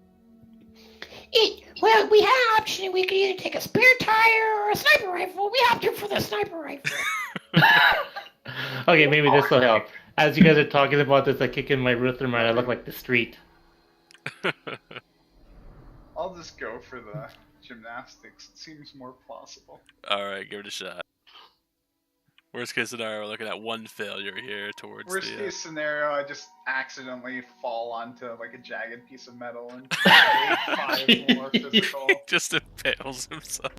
Well, we had an option. We could either take a spare tire or a sniper rifle. We opted for the sniper rifle. Okay, maybe this will help. As you guys are talking about this, I kick in my rhythm and I look like the street. I'll just go for the gymnastics. It seems more plausible. All right, give it a shot. Worst case scenario, we're looking at one failure here towards Worst case scenario, I just accidentally fall onto like a jagged piece of metal and take 5 more physical. Just impales himself.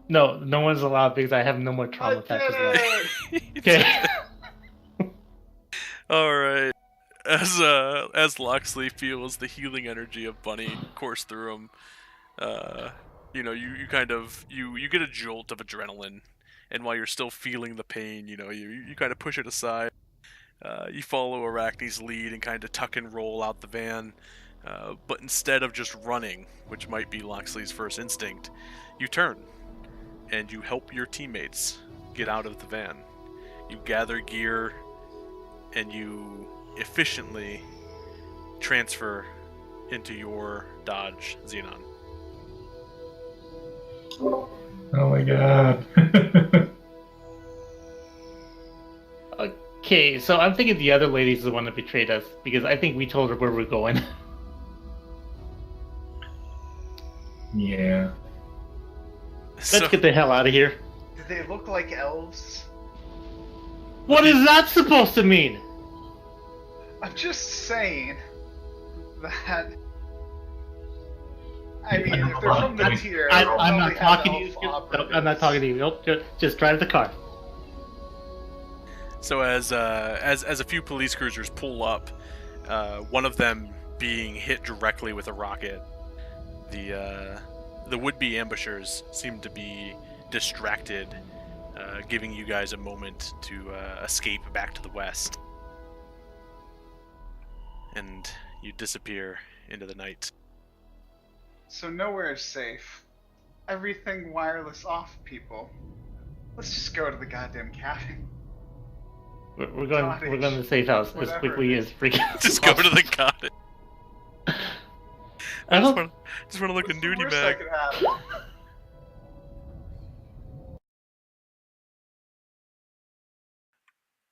No one's allowed because I have no more trauma patches left. Okay. All right. As Loxley feels the healing energy of Bunny course through him, you kind of you get a jolt of adrenaline. And while you're still feeling the pain, you kind of push it aside. You follow Arachne's lead and kind of tuck and roll out the van. But instead of just running, which might be Loxley's first instinct, you turn and you help your teammates get out of the van. You gather gear and you efficiently transfer into your Dodge Xenon. Oh my god. Okay, so I'm thinking the other lady's the one that betrayed us because I think we told her where we're going. Yeah. Let's get the hell out of here. Do they look like elves? What is that supposed to mean? I'm just saying that. I mean, if they're from the tier, I'm not talking to you. No, I'm not talking to you. Nope, just drive the car. So as a few police cruisers pull up, one of them being hit directly with a rocket, the would-be ambushers seem to be distracted, giving you guys a moment to escape back to the west, and you disappear into the night. So nowhere is safe. Everything wireless off, people. Let's just go to the goddamn cabin. We're going to the safe house as quickly as freaking. Just go to the cottage. I just want to look in duty bag.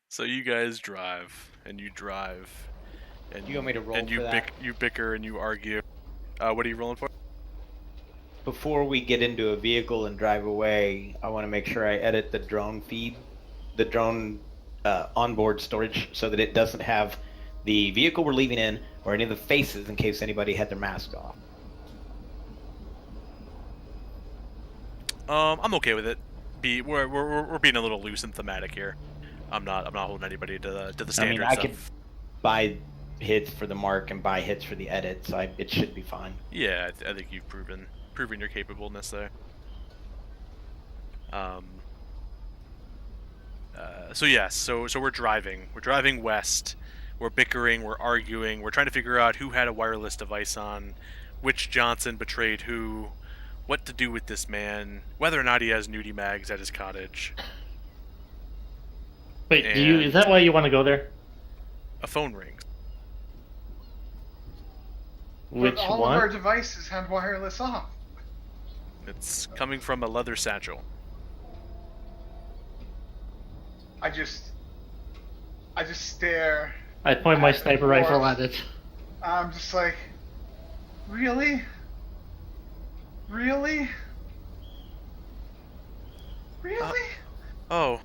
So you guys drive, and you drive, and You want me to roll and you for that? you bicker and you argue. What are you rolling for? Before we get into a vehicle and drive away, I want to make sure I edit the drone feed, the drone onboard storage, so that it doesn't have the vehicle we're leaving in or any of the faces in case anybody had their mask off. I'm okay with it. We're being a little loose and thematic here. I'm not holding anybody to the standards. I mean, I could buy hits for the mark and buy hits for the edit, so it should be fine. Yeah, I think you've proven your capableness there. So yes, so we're driving. We're driving west. We're bickering. We're arguing. We're trying to figure out who had a wireless device on, which Johnson betrayed who, what to do with this man, whether or not he has nudie mags at his cottage. Wait, And is that why you want to go there? a phone rings. Which But all one? of our devices had wireless off. It's coming from a leather satchel. I just stare. I point my at sniper the rifle dwarf. at it. I'm just like, really? Really? Really? Oh,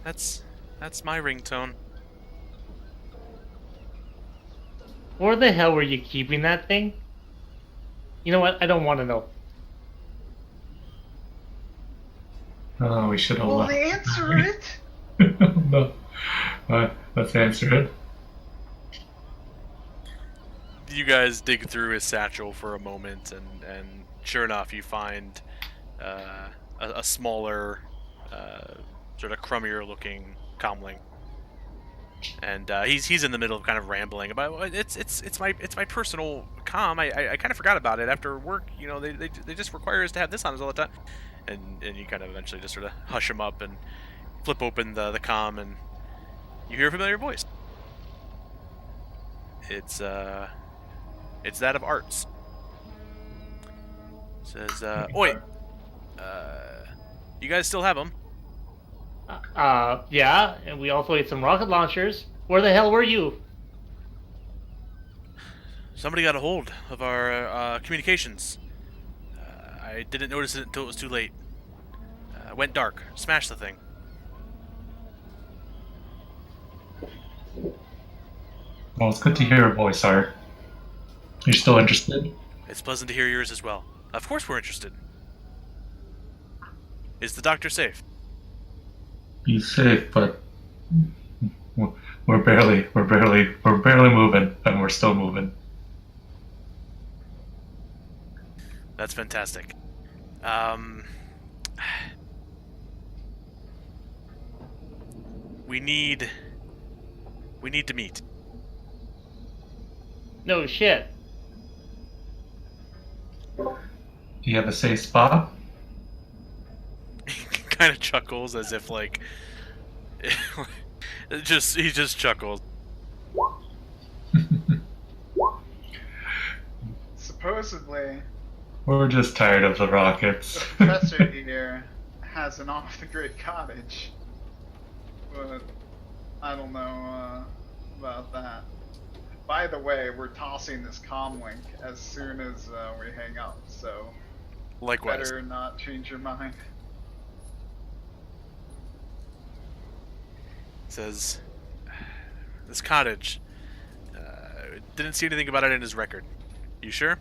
that's my ringtone. Where the hell were you keeping that thing? You know what? I don't want to know. Oh, we should have Well, left. answer it. No. Let's answer it. You guys dig through his satchel for a moment, and sure enough, you find a smaller, sort of crummier looking comlink. And he's in the middle of kind of rambling about it's my personal comm. I kind of forgot about it after work. You know, they just require us to have this on us all the time. And you kind of eventually just sort of hush him up and flip open the comm, and you hear a familiar voice. It's that of Arts. It says, "Oi, you guys still have them?" Yeah, and we also ate some rocket launchers. Where the hell were you? Somebody got a hold of our communications. I didn't notice it until it was too late. Went dark. Smashed the thing. Well, it's good to hear your voice, Art. You're still interested? It's pleasant to hear yours as well. Of course we're interested. Is the doctor safe? He's safe, but we're barely moving, and we're still moving. That's fantastic. We need to meet. No shit. Do you have a safe spot? He kind of chuckles as if like he just chuckles. Supposedly, We're just tired of the rockets. the professor here has an off-the-grid cottage, but I don't know about that. By the way, we're tossing this comm link as soon as we hang up, so Likewise. better not change your mind. It says this cottage. Didn't see anything about it in his record. You sure?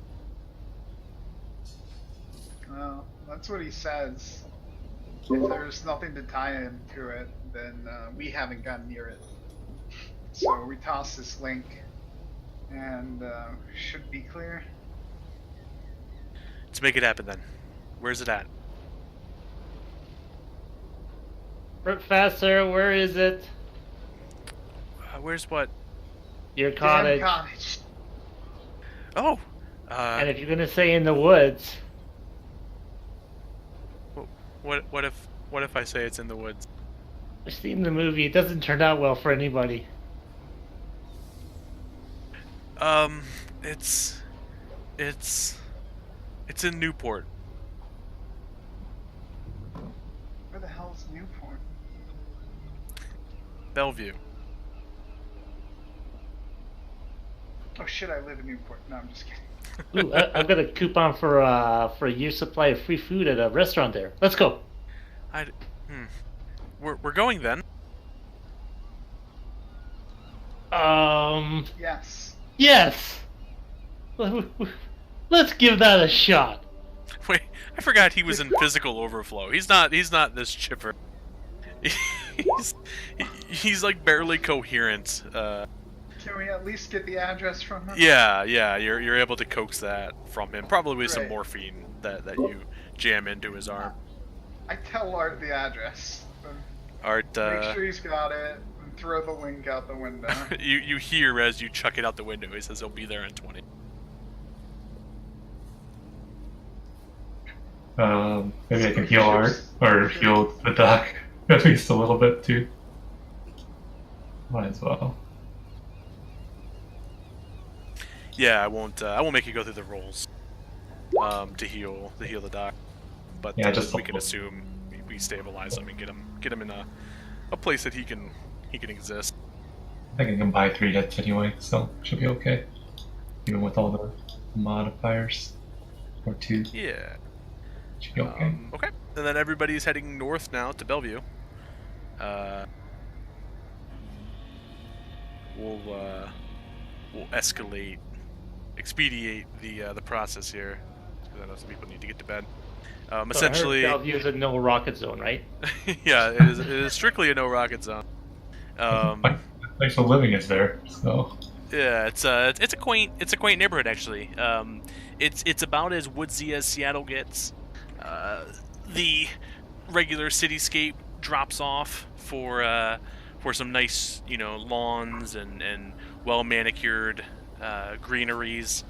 Well, that's what he says. If there's nothing to tie into it, then we haven't gotten near it. So we toss this link, and should be clear. Let's make it happen then. Where's it at? Professor, where is it? Where's what? Your Damn cottage. cottage. Oh. And if you're gonna say in the woods, What if I say it's in the woods? I've seen the movie. It doesn't turn out well for anybody. It's in Newport. Where the hell's Newport? Bellevue. Oh shit, I live in Newport. No, I'm just kidding. Ooh, I've got a coupon for a year's supply of free food at a restaurant there. Let's go. We're going then. Yes. Yes. Let's give that a shot. Wait, I forgot he was in physical overflow. He's not this chipper. He's like barely coherent. Can we at least get the address from him? Yeah, you're able to coax that from him, probably with some Great. morphine that you jam into his arm. I tell Art the address. Art, Make sure he's got it, and throw the link out the window. you hear as you chuck it out the window. He says he'll be there in 20. Maybe I can heal Art, or heal the doc at least a little bit too. Might as well. Yeah, I won't make you go through the rolls to heal the doc, but Yeah, just we can assume we stabilize him and get him in a place that he can exist. I think I can buy 3 hits anyway, so should be okay. Even with all the modifiers. Or 2. Yeah. Should be okay. Okay. And then everybody's heading north now to Bellevue. We'll expedite the process here, because I know some people need to get to bed. Essentially, Bellevue is a no rocket zone, right? yeah, it is strictly a no rocket zone. Place of living is there, so. Yeah, it's a quaint neighborhood actually. It's about as woodsy as Seattle gets. The regular cityscape drops off for some nice, lawns and well manicured greeneries.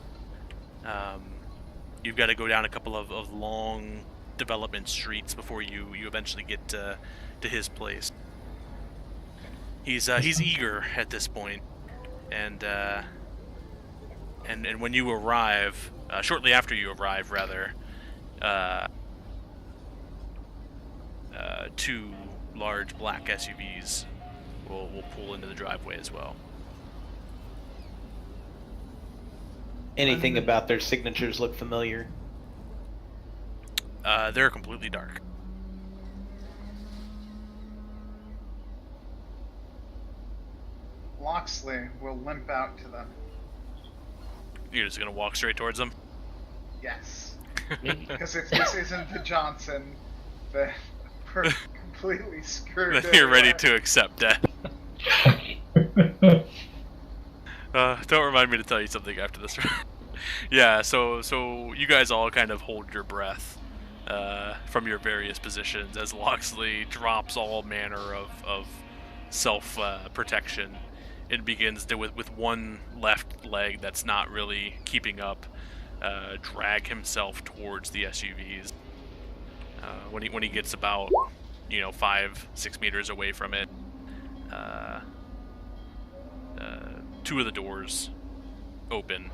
You've got to go down a couple of long development streets before you eventually get to his place. He's eager at this point, and when you arrive, shortly after you arrive, rather, 2 large black SUVs will pull into the driveway as well. Anything about their signatures look familiar? They're completely dark. Loxley will limp out to them. You're just gonna walk straight towards them? Yes. Because if this isn't the Johnson, then we're completely screwed. Then you're ready to accept death. Don't remind me to tell you something after this. Yeah, so you guys all kind of hold your breath from your various positions as Loxley drops all manner of self protection and begins to, with one left leg that's not really keeping up, drag himself towards the SUVs. When he gets about 5-6 meters away from it, 2 of the doors open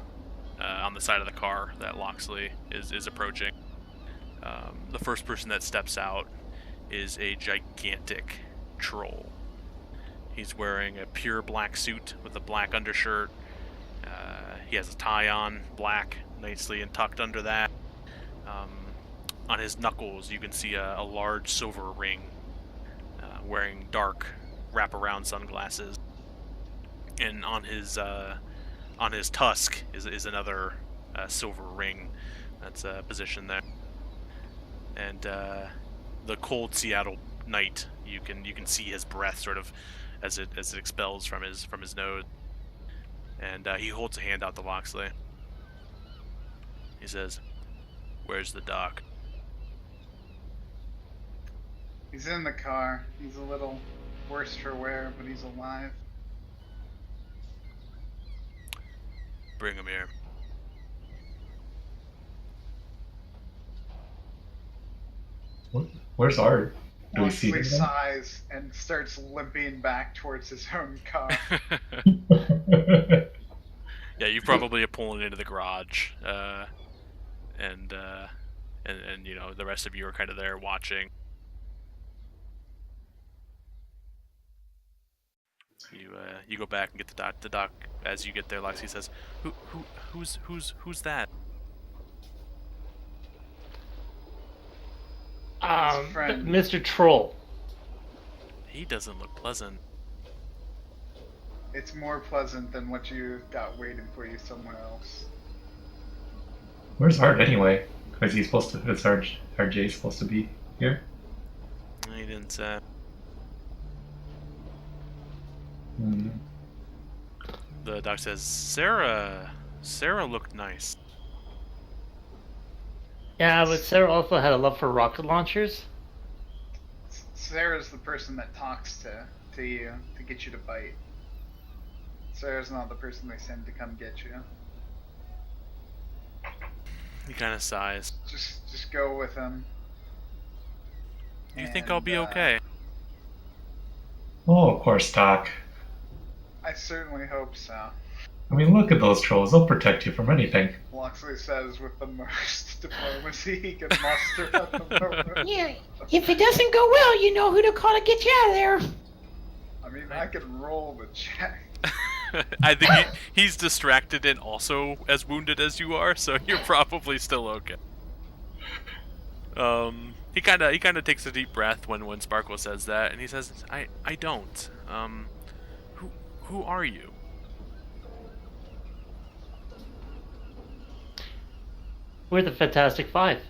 on the side of the car that Loxley is approaching. The first person that steps out is a gigantic troll. He's wearing a pure black suit with a black undershirt. He has a tie on, black, nicely and tucked under that. On his knuckles, you can see a large silver ring. Wearing dark wraparound sunglasses, and on his tusk is another silver ring that's positioned there. And the cold Seattle night, you can see his breath sort of as it expels from his nose. And he holds a hand out to Loxley. He says, "Where's the doc?" He's in the car. He's a little worse for wear, but he's alive. Bring him here. Where's Art? Do we see Loxley him? sighs and starts limping back towards his own car. Yeah, you probably are pulling into the garage, and the rest of you are kind of there watching. You go back and get the doc. The doc, as you get there, Lexi says, "Who's that?" Friend. Mr. Troll. He doesn't look pleasant. It's more pleasant than what you got waiting for you somewhere else. Where's Art anyway? Is he supposed to? Is RJ supposed to be here? He didn't say. Hmm. The doc says, Sarah looked nice. Yeah, but Sarah also had a love for rocket launchers. Sarah's the person that talks to you to get you to bite. Sarah's not the person they send to come get you. He kind of sighs. Just go with him. You think I'll be okay? Oh, of course, Doc. I certainly hope so. I mean, look at those trolls. They'll protect you from anything. Loxley says with the most diplomacy he can muster at the moment. Yeah, if it doesn't go well, you know who to call to get you out of there. I mean, I can roll the check. I think he's distracted and also as wounded as you are, so you're probably still okay. He kind of takes a deep breath when Sparkle says that, and he says, "I don't. Who are you?" We're the Fantastic Five.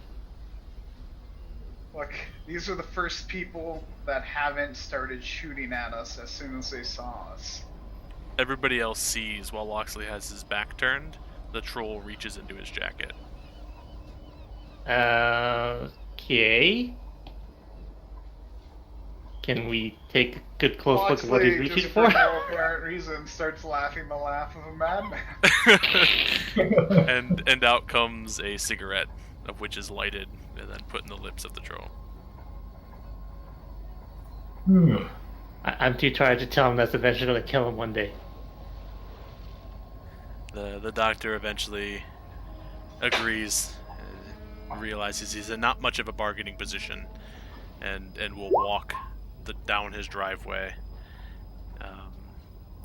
Look, these are the first people that haven't started shooting at us as soon as they saw us. Everybody else sees while Loxley has his back turned. The troll reaches into his jacket. Okay. Can we take a good close look at what he's Loxley, reaching just for? no apparent reason, starts laughing the laugh of a madman. and out comes a cigarette, of which is lighted and then put in the lips of the troll. I'm too tired to tell him that's eventually going to kill him one day. The doctor eventually agrees, realizes he's in not much of a bargaining position, and will walk down his driveway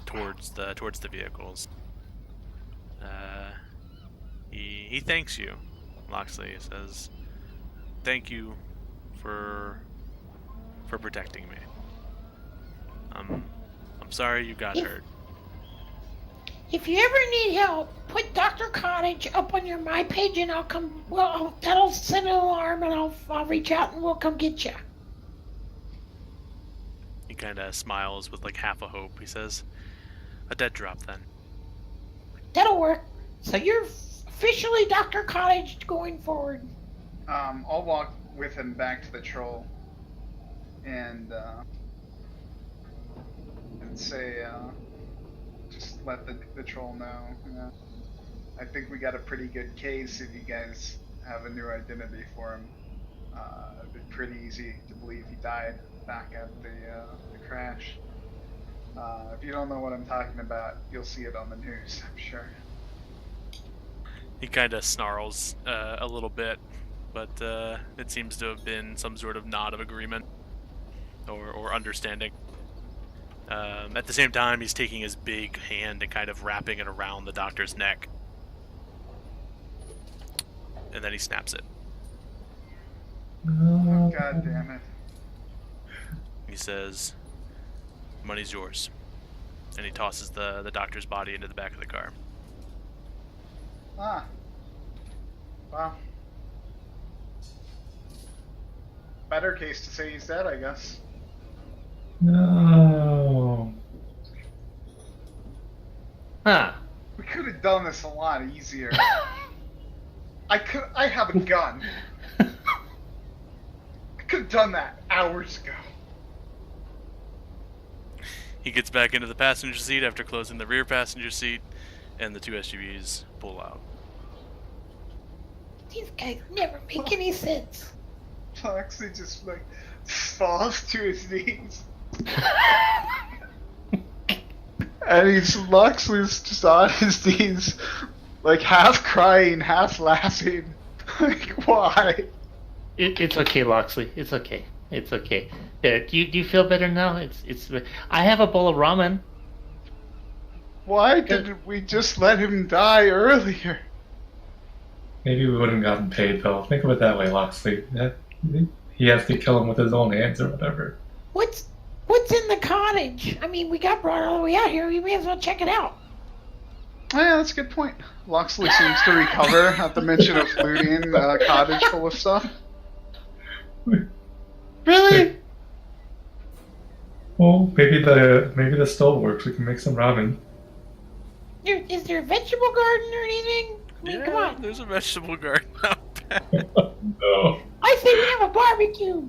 towards the vehicles. He thanks you, Loxley. He says, "Thank you for protecting me. I'm sorry you got hurt." If you ever need help, put Dr. Cottage up on your My page and I'll come. Well, that'll send an alarm and I'll reach out and we'll come get you. He kind of smiles with like half a hope. He says, "A dead drop then." That'll work. So you're officially Dr. Cottage going forward. I'll walk with him back to the troll and say, just let the troll know. I think we got a pretty good case if you guys have a new identity for him. It'd be pretty easy to believe he died back at the crash. If you don't know what I'm talking about, you'll see it on the news, I'm sure. He kind of snarls a little bit, but it seems to have been some sort of nod of agreement or understanding. At the same time, he's taking his big hand and kind of wrapping it around the doctor's neck. And then he snaps it. Oh, God damn it. He says, "Money's yours." And he tosses the doctor's body into the back of the car. Ah. Well. Better case to say he's dead, I guess. No. Huh. We could have done this a lot easier. I have a gun. I could have done that hours ago. He gets back into the passenger seat after closing the rear passenger seat, and the two SUVs pull out. These guys never make any sense. Loxley just falls to his knees. And Loxley's just on his knees, half crying, half laughing. Why? It's okay, Loxley. It's okay. It's okay. Do you feel better now? It's. I have a bowl of ramen. Why didn't we just let him die earlier? Maybe we wouldn't gotten paid, though. Think of it that way, Loxley. He has to kill him with his own hands or whatever. What's in the cottage? I mean, we got brought all the way out here. We may as well check it out. Yeah, that's a good point. Loxley seems to recover at the mention of looting a cottage full of stuff. Really? Well, maybe the stove works. We can make some ramen. Is there a vegetable garden or anything? I mean, come on. There's a vegetable garden out back. No. I say we have a barbecue.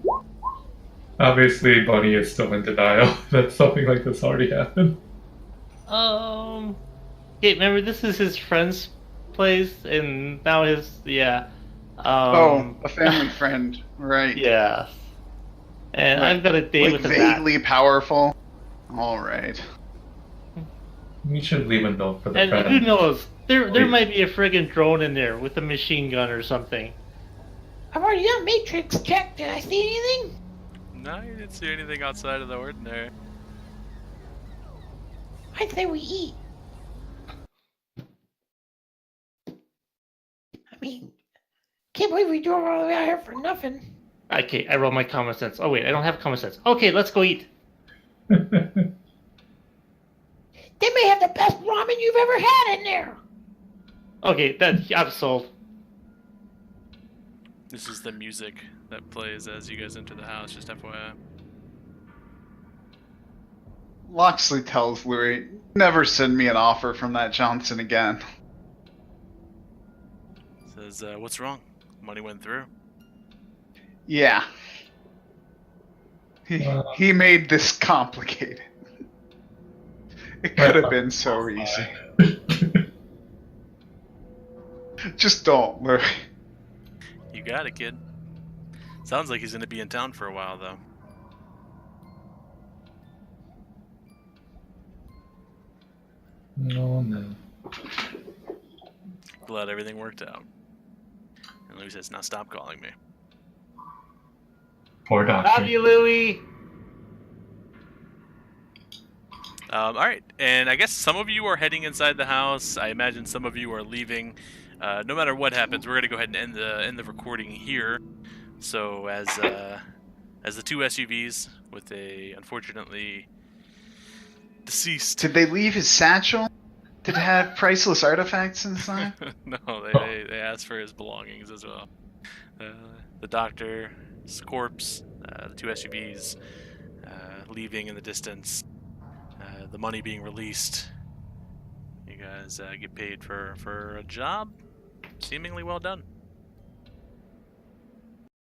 Obviously, Bunny is still in denial that something like this already happened. Okay, remember this is his friend's place, and now yeah. Oh, a family friend, right? Yeah. And Right. I've got a date Like with a bat. vaguely powerful. All right. You should leave a note for the And friend. who knows? There Wait. might be a friggin' drone in there with a machine gun or something. I've already done Matrix check. Did I see anything? No, you didn't see anything outside of the ordinary. I'd say we eat. I mean, can't believe we drove all the way out here for nothing. Okay, I roll my common sense. Oh wait, I don't have common sense. Okay, let's go eat. They may have the best ramen you've ever had in there. Okay, I'm sold. This is the music that plays as you guys enter the house, just FYI. Loxley tells Louis, never send me an offer from that Johnson again. Says, what's wrong? Money went through. Yeah. He made this complicated. It could have been so easy. Just don't, Louis. You got it, kid. Sounds like he's going to be in town for a while, though. No. Glad everything worked out. And Louis says, now stop calling me. Poor doctor. Love you, Louie. Alright, and I guess some of you are heading inside the house. I imagine some of you are leaving. No matter what happens, we're going to go ahead and end the recording here. So as the two SUVs with a unfortunately deceased. Did they leave his satchel? Did it have priceless artifacts inside? No, they asked for his belongings as well. The doctor's corpse, the two SUVs leaving in the distance, the money being released. You guys get paid for a job seemingly well done.